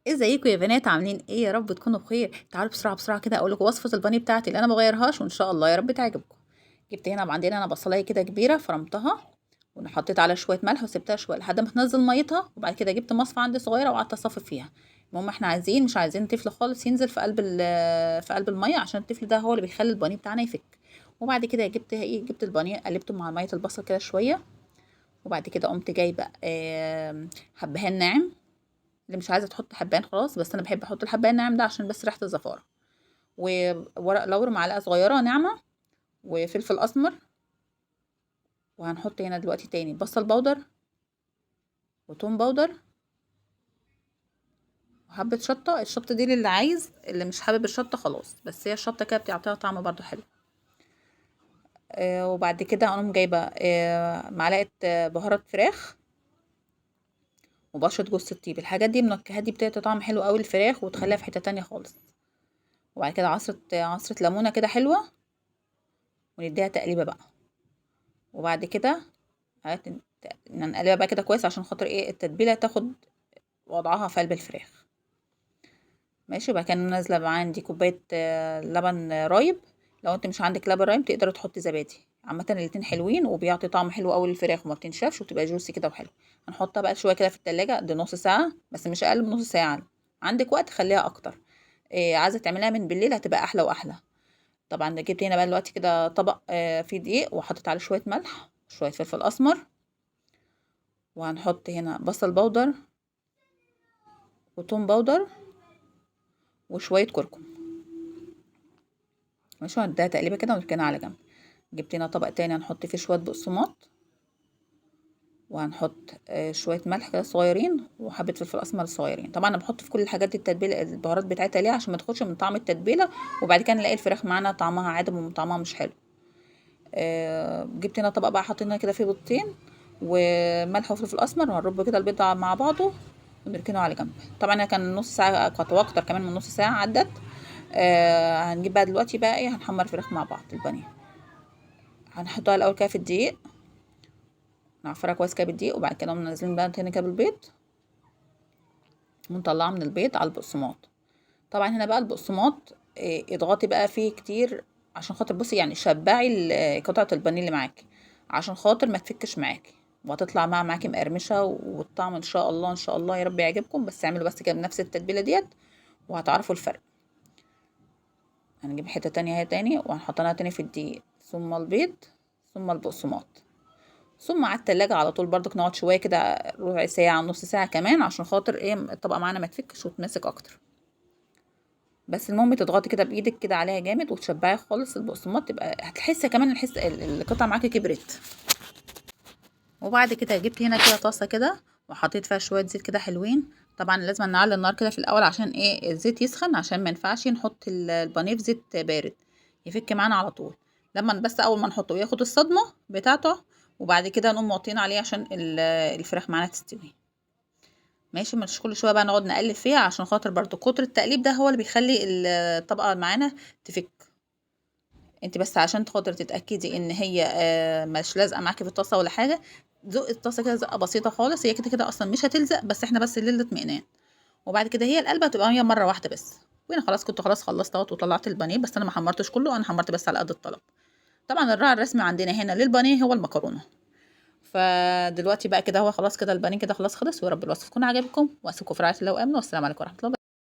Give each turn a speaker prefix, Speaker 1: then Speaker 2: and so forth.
Speaker 1: ازيكم يا بنات؟ عاملين ايه؟ يا رب تكونوا بخير. تعالوا بسرعه بسرعه كده اقول لكم وصفه البانيه بتاعتي اللي انا ما بغيرهاش، وان شاء الله يا رب تعجبكم. جبت هنا عندنا انا بصلايه كده كبيره، فرمتها وحطيت عليها شويه ملح وسبتها شويه لحد ما تنزل ميتها، وبعد كده جبت مصفى عندي صغيره وقعدت اصفي فيها. المهم احنا مش عايزين طفل خالص ينزل في قلب الميه، عشان الطفل ده هو اللي بيخلي البانيه بتاعنا يفك. وبعد كده جبت البانيه قلبته مع ميه البصل كده شويه، وبعد كده قمت جايبه حبهان ناعم. اللي مش عايزه تحط حبان خلاص، بس انا بحب احط الحبان الناعم ده عشان بس ريحه الزفاره. وورق لورا معلقه صغيره ناعمه، وفلفل اسمر. وهنحط هنا دلوقتي تاني بصل بودر وتوم بودر وحبه شطه. الشطه دي للي عايز، اللي مش حابب الشطه خلاص، بس هي الشطه كده بتعطيها طعم برضو حلو. وبعد كده اقوم جايبه معلقه بهارات فراخ وبشره جوز الطيب. الحاجات دي منكهات، دي بتدي طعم حلو قوي الفراخ وتخليها في حته تانية خالص. وبعد كده عصره ليمونه كده حلوه، ونديها تقليبه بقى. وبعد كده نقلبها بقى كده كويس عشان خاطر ايه التتبيله تاخد وضعها في قلب الفراخ. ماشي. وبعد كده نازله بقى عندي كوبايه لبن رايب. لو انت مش عندك لبن رايب تقدر تحطي زبادي. عامه الاتنين حلوين وبيعطي طعم حلو قوي للفراخ وما بتنشفش وتبقى جوسي كده وحلو. هنحطها بقى شويه كده في التلاجة دي نص ساعه، بس مش اقل من نص ساعه. عندك وقت خليها اكتر. عايزه تعمليها من بالليل هتبقى احلى واحلى. طبعا جبت هنا بقى دلوقتي كده طبق فيه دقيق، وحطيت عليه شويه ملح شويه فلفل اسمر. وهنحط هنا بصل بودر وتوم بودر وشوية كركم. ماشي. هنديها تقليبة كده ونركنها على جنب. جبت هنا طبق تاني هنحط فيه شوية بقسماط، وهنحط شوية ملح كده صغيرين وحبة فلفل أسمر صغيرين. طبعا أنا بحط في كل الحاجات دي التتبيلة البهارات بتاعتها ليه؟ عشان ما تاخدش من طعم التتبيلة، وبعد كده نلاقي الفراخ معانا طعمها عادم وطعمها مش حلو. جبت هنا طبق بقى حطينا كده فيه بيضتين وملح وفلفل أسمر، وهنرب كده البيض مع بعضه ونركنه على جنب. طبعا انا كان نص ساعه، كانت اكتر كمان من نص ساعه عدت. هنجيب بقى دلوقتي بقى ايه، هنحمر فراخ مع بعض البانيه. هنحطها الاول كده في الدقيق، نعفرها كويس كده بالدقيق، وبعد كده نقوم نازلين بقى تاني كده بالبيض ونطلعها من البيض على البقسماط. طبعا هنا بقى البقسماط اضغطي بقى فيه كتير عشان خاطر بصي يعني شبعي قطعه البانيه اللي معاكي، عشان خاطر ما تفكش معاكي وهتطلع معاكي مقرمشه، والطعم ان شاء الله ان شاء الله يا رب يعجبكم. بس اعملوا بس كده بنفس التتبيله ديت وهتعرفوا الفرق. هنجيب حتة تانية اهي تاني وهنحطها تاني في الدقيق، ثم البيض، ثم البقسماط، ثم على التلاجة على طول برضك نقعد شوية كده ربع ساعة نص ساعة كمان، عشان خاطر ايه الطبقة معانا ما تفكش وتمسك اكتر. بس المهم تضغطي كده بايدك كده عليها جامد وتشبعي خالص البقسماط، تبقى هتحسي كمان القطعة معاكي كبرت. وبعد كده جبت هنا كده طاسة كده وحطيت فيها شوية زيت كده حلوين. طبعا لازم نعلي النار كده في الاول عشان ايه الزيت يسخن، عشان ما ينفعش نحط البانيه في زيت بارد يفك معانا على طول. لما بس اول ما نحطه ياخد الصدمة بتاعته، وبعد كده نقوم موطين عليه عشان الفراخ معانا تستوي. ماشي. مش كل شويه بقى نقعد نقلب فيها، عشان خاطر برضو كتر التقليب ده هو اللي بيخلي الطبقه معانا تفك. انت بس عشان خاطر تتاكدي ان هي مش لازقه معاكي في الطاسه ولا حاجه، زق الطاسه كده زقه بسيطه خالص، هي كده كده اصلا مش هتلزق، بس احنا بس للاطمئنان. وبعد كده هي القلبه هتبقى هي مره واحده بس. وانا خلاص كنت خلاص خلصت اهوت وطلعت البانيه، بس انا ما حمرتش كله، انا حمرت بس على قد الطلب. طبعا الراعي الرسمي عندنا هنا للبانيه هو المكرونه. فدلوقتي بقى كده هو خلاص كده البانيه كده خلاص خلص، ويا رب الوصف يكون عجبكم، واسيبكم في رعايه الله وامن، والسلام عليكم ورحمه الله.